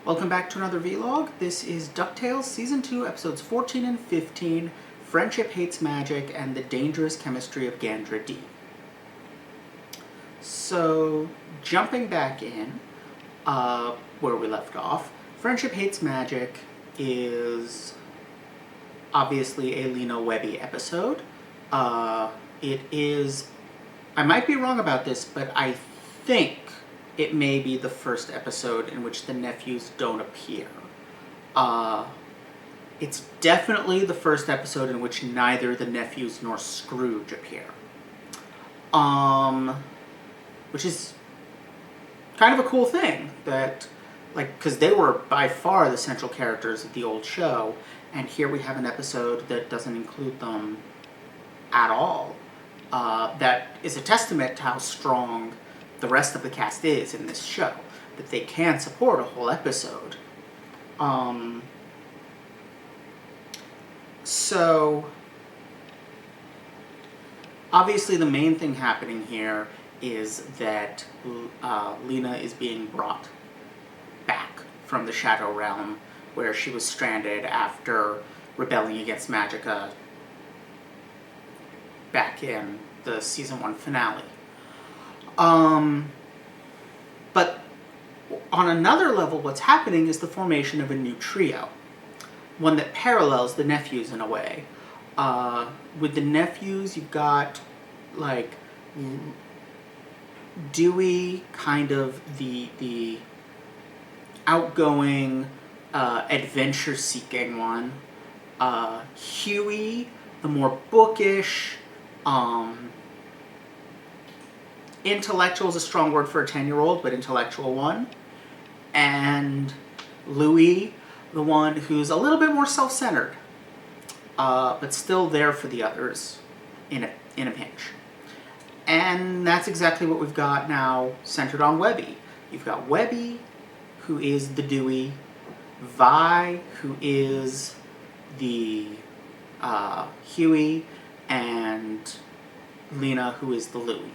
Welcome back to another vlog. This is DuckTales Season 2, Episodes 14 and 15, Friendship Hates Magic, and the Dangerous Chemistry of Gandra D. So, jumping back in, where we left off, Friendship Hates Magic is obviously a Lena Webby episode. It is, I might be wrong about this, but I think it may be the first episode in which the nephews don't appear. It's definitely the first episode in which neither the nephews nor Scrooge appear. Which is kind of a cool thing, that, like, because they were by far the central characters of the old show, and here we have an episode that doesn't include them at all. That is a testament to how strong the rest of the cast is in this show, that they can support a whole episode. So, obviously the main thing happening here is that Lena is being brought back from the Shadow Realm, where she was stranded after rebelling against Magica back in the Season 1 finale. But on another level, what's happening is the formation of a new trio. One that parallels the nephews in a way. With the nephews, you've got, like, Dewey, kind of the outgoing, adventure-seeking one. Huey, the more bookish, intellectual is a strong word for a 10-year-old, but intellectual one. And Louis, the one who's a little bit more self-centered, but still there for the others in a pinch. And that's exactly what we've got now centered on Webby. You've got Webby, who is the Dewey, Vi, who is the Huey, and Lena, who is the Louie.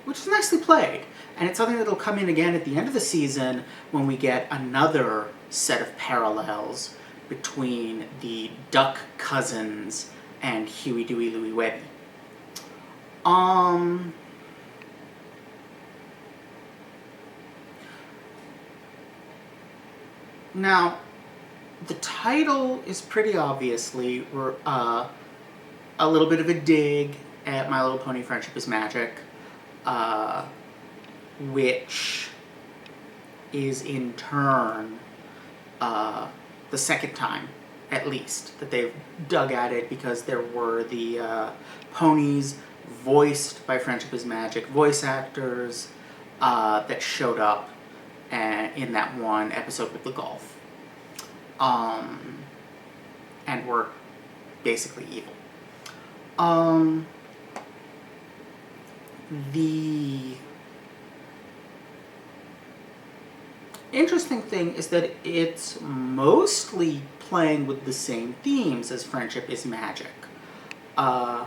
Which is nicely played. And it's something that'll come in again at the end of the season when we get another set of parallels between the Duck cousins and Huey, Dewey, Louie, Webby. Now, the title is pretty obviously a little bit of a dig at My Little Pony Friendship is Magic, which is in turn the second time, at least, that they've dug at it, because there were the ponies voiced by Friendship is Magic voice actors that showed up in that one episode with the golf, and were basically evil. The interesting thing is that it's mostly playing with the same themes as Friendship is Magic. Antisocial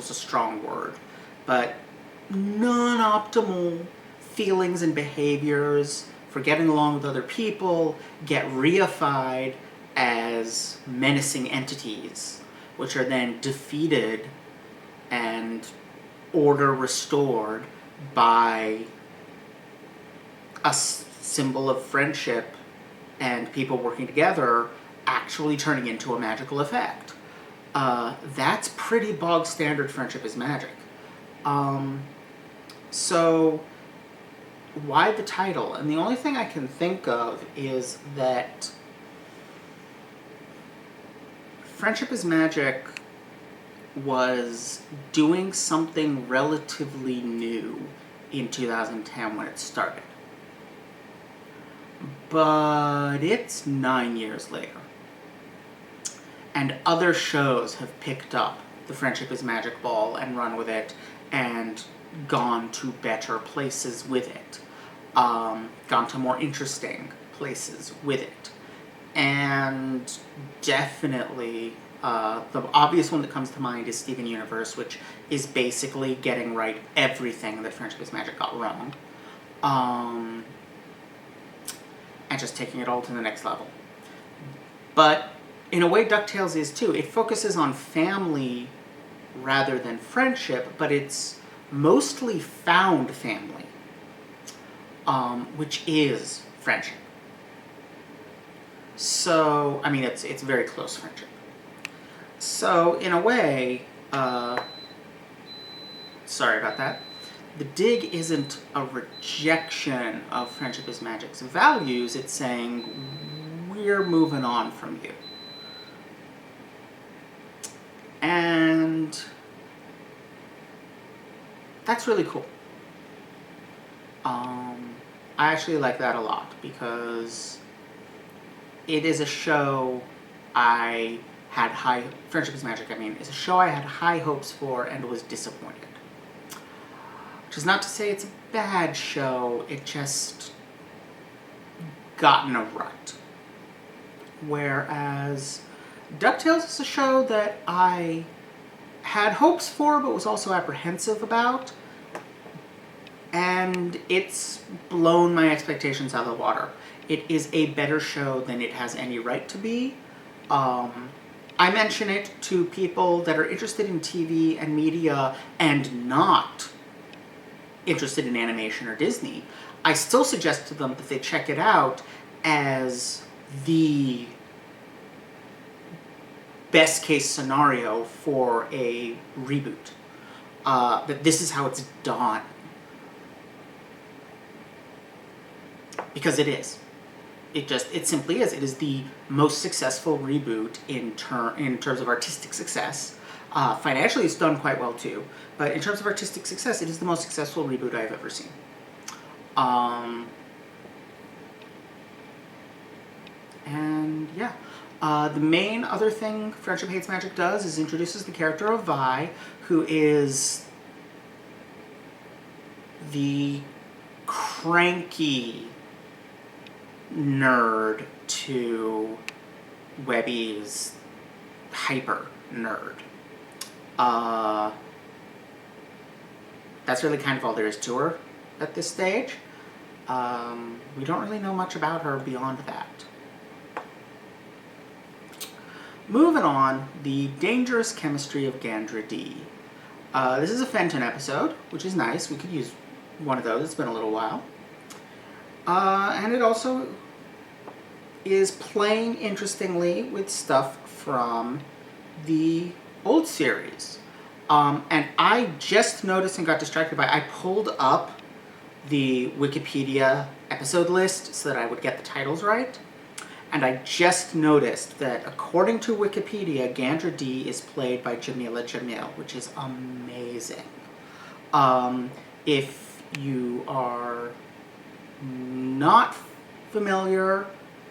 is a strong word, but non-optimal feelings and behaviors for getting along with other people get reified as menacing entities, which are then defeated and order restored by a symbol of friendship and people working together actually turning into a magical effect. That's pretty bog standard Friendship is Magic. So why the title? And the only thing I can think of is that Friendship is Magic was doing something relatively new in 2010 when it started. But it's 9 years later. And other shows have picked up the Friendship is Magic ball and run with it and gone to better places with it. Gone to more interesting places with it. And definitely The obvious one that comes to mind is Steven Universe, which is basically getting right everything that Friendship is Magic got wrong. And just taking it all to the next level. But in a way, DuckTales is too. It focuses on family rather than friendship, but it's mostly found family, which is friendship. So, I mean, it's very close friendship. So, in a way, sorry about that. The dig isn't a rejection of Friendship is Magic's values, it's saying, we're moving on from you. And that's really cool. I actually like that a lot, because it is a show I had high... Friendship is Magic, I mean, is a show I had high hopes for and was disappointed. Which is not to say it's a bad show, it just got in a rut. Whereas DuckTales is a show that I had hopes for, but was also apprehensive about. And it's blown my expectations out of the water. It is a better show than it has any right to be. I mention it to people that are interested in TV and media and not interested in animation or Disney. I still suggest to them that they check it out as the best case scenario for a reboot. That this is how it's done. Because it is. It simply is. It is the most successful reboot in terms of artistic success. Financially, it's done quite well too. But in terms of artistic success, it is the most successful reboot I've ever seen. And yeah. The main other thing Friendship Hates Magic does is introduces the character of Vi, who is the cranky nerd to Webby's hyper nerd. That's really kind of all there is to her at this stage. We don't really know much about her beyond that. Moving on, the dangerous chemistry of Gandra D. This is a Fenton episode, which is nice. We could use one of those. It's been a little while. And it also is playing interestingly with stuff from the old series. And I just noticed and got distracted by, I pulled up the Wikipedia episode list so that I would get the titles right. And I just noticed that according to Wikipedia, Gandra D is played by Jamila Jamil, which is amazing. If you are not familiar,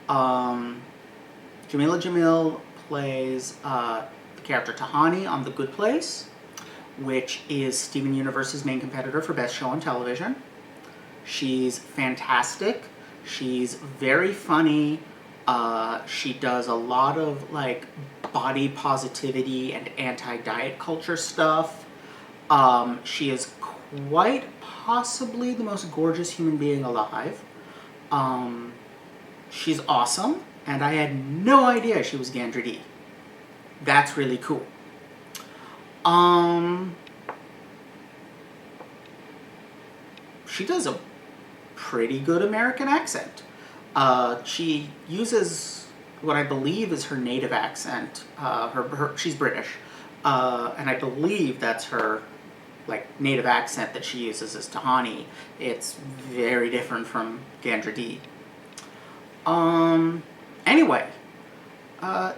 Jamila Jamil plays the character Tahani on The Good Place, which is Steven Universe's main competitor for Best Show on Television. She's fantastic. She's very funny. She does a lot of like body positivity and anti-diet culture stuff. She is quite possibly the most gorgeous human being alive. She's awesome, and I had no idea she was Gandra D. That's really cool. She does a pretty good American accent. She uses what I believe is her native accent. She's British, and I believe that's her native accent that she uses as Tahani. It's very different from Gandra D. Anyway,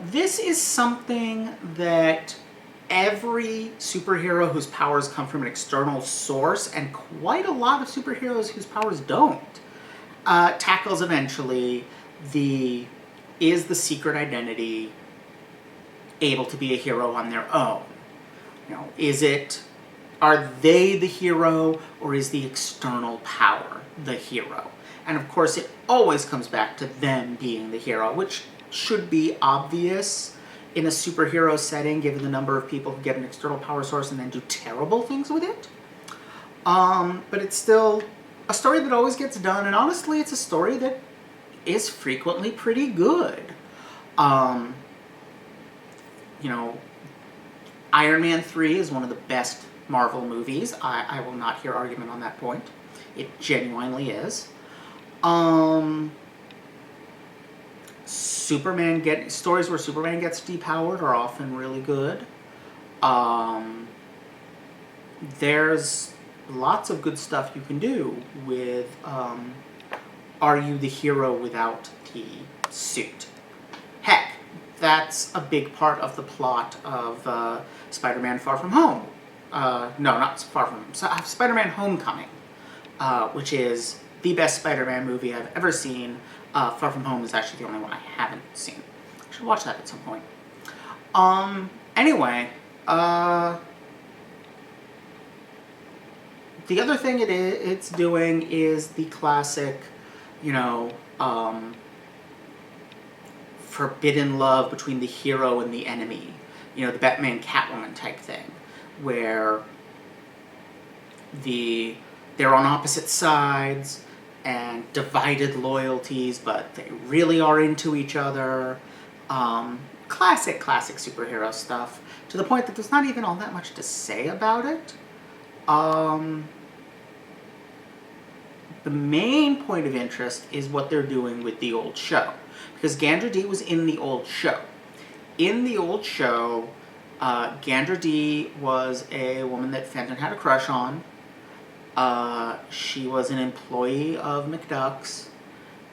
this is something that every superhero whose powers come from an external source, and quite a lot of superheroes whose powers don't, tackles eventually. Is the secret identity able to be a hero on their own? Are they the hero, or is the external power the hero? And of course it always comes back to them being the hero, which should be obvious in a superhero setting, given the number of people who get an external power source and then do terrible things with it. But it's still a story that always gets done, and honestly, it's a story that is frequently pretty good. Iron Man 3 is one of the best Marvel movies. I will not hear argument on that point. It genuinely is. Stories where Superman gets depowered are often really good. There's lots of good stuff you can do with Are You the Hero Without the Suit? Heck, that's a big part of the plot of Spider-Man Far From Home. No, not Far From Home. Spider-Man Homecoming, which is the best Spider-Man movie I've ever seen. Far From Home is actually the only one I haven't seen. I should watch that at some point. Anyway, the other thing it's doing is the classic, forbidden love between the hero and the enemy. The Batman Catwoman type thing, where they're on opposite sides and divided loyalties, but they really are into each other. Classic superhero stuff, to the point that there's not even all that much to say about it. The main point of interest is what they're doing with the old show, because Gandra D was in the old show. In the old show, Gandra D was a woman that Fenton had a crush on. She was an employee of McDuck's.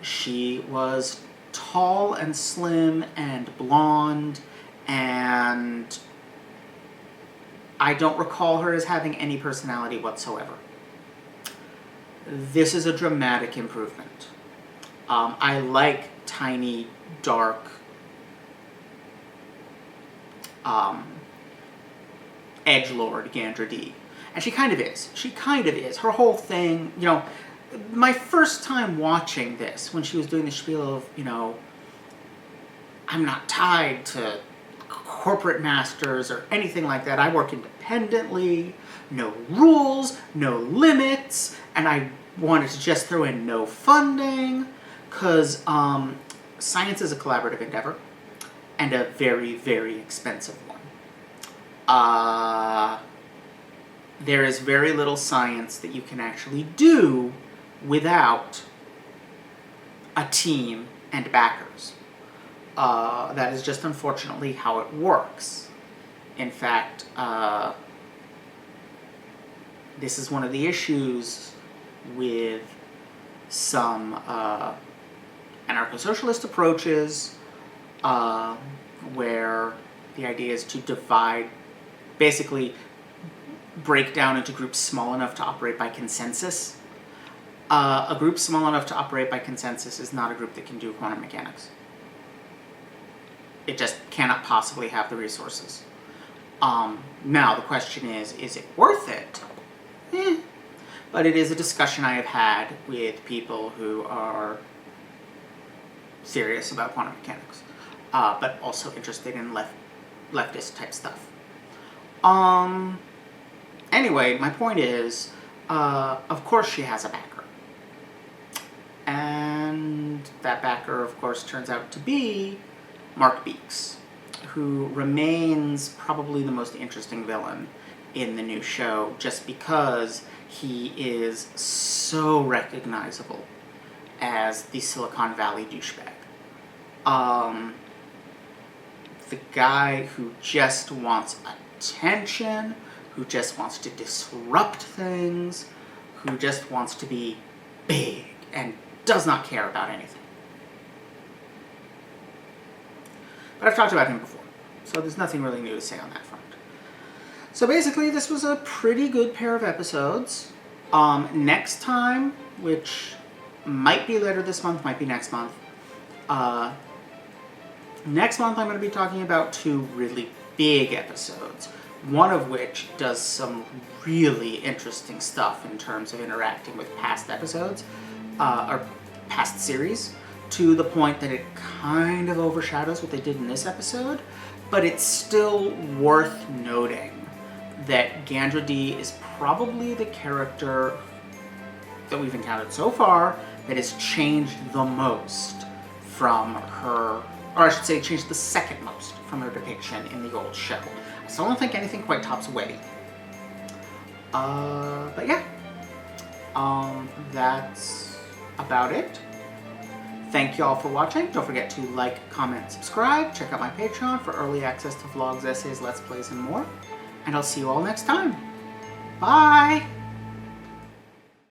She was tall and slim and blonde, and I don't recall her as having any personality whatsoever. This is a dramatic improvement. I like tiny, dark, edgelord Gandra D. And she kind of is. Her whole thing, my first time watching this, when she was doing the spiel of, I'm not tied to corporate masters or anything like that. I work independently, no rules, no limits, and I wanted to just throw in no funding, because science is a collaborative endeavor, and a very, very expensive one. There is very little science that you can actually do without a team and backers. That is just unfortunately how it works. In fact, this is one of the issues with some anarcho-socialist approaches, where the idea is to basically break down into groups small enough to operate by consensus. A group small enough to operate by consensus is not a group that can do quantum mechanics. It just cannot possibly have the resources. Now, the question is it worth it? But it is a discussion I have had with people who are serious about quantum mechanics, but also interested in leftist type stuff. Anyway, my point is, of course she has a backer. And that backer, of course, turns out to be Mark Beeks, who remains probably the most interesting villain in the new show, just because he is so recognizable as the Silicon Valley douchebag. The guy who just wants attention, who just wants to disrupt things, who just wants to be big and does not care about anything. But I've talked about him before, so there's nothing really new to say on that front. So basically, this was a pretty good pair of episodes. Next time, which might be later this month, might be next month, next month I'm going to be talking about two really big episodes, one of which does some really interesting stuff in terms of interacting with past episodes, or past series, to the point that it kind of overshadows what they did in this episode. but it's still worth noting that Gandra D is probably the character that we've encountered so far that has changed the most from her, or I should say changed the second most from her depiction in the old show. I still don't think anything quite tops Webby. But yeah, that's about it. Thank you all for watching. Don't forget to like, comment, subscribe. Check out my Patreon for early access to vlogs, essays, let's plays, and more. And I'll see you all next time. Bye!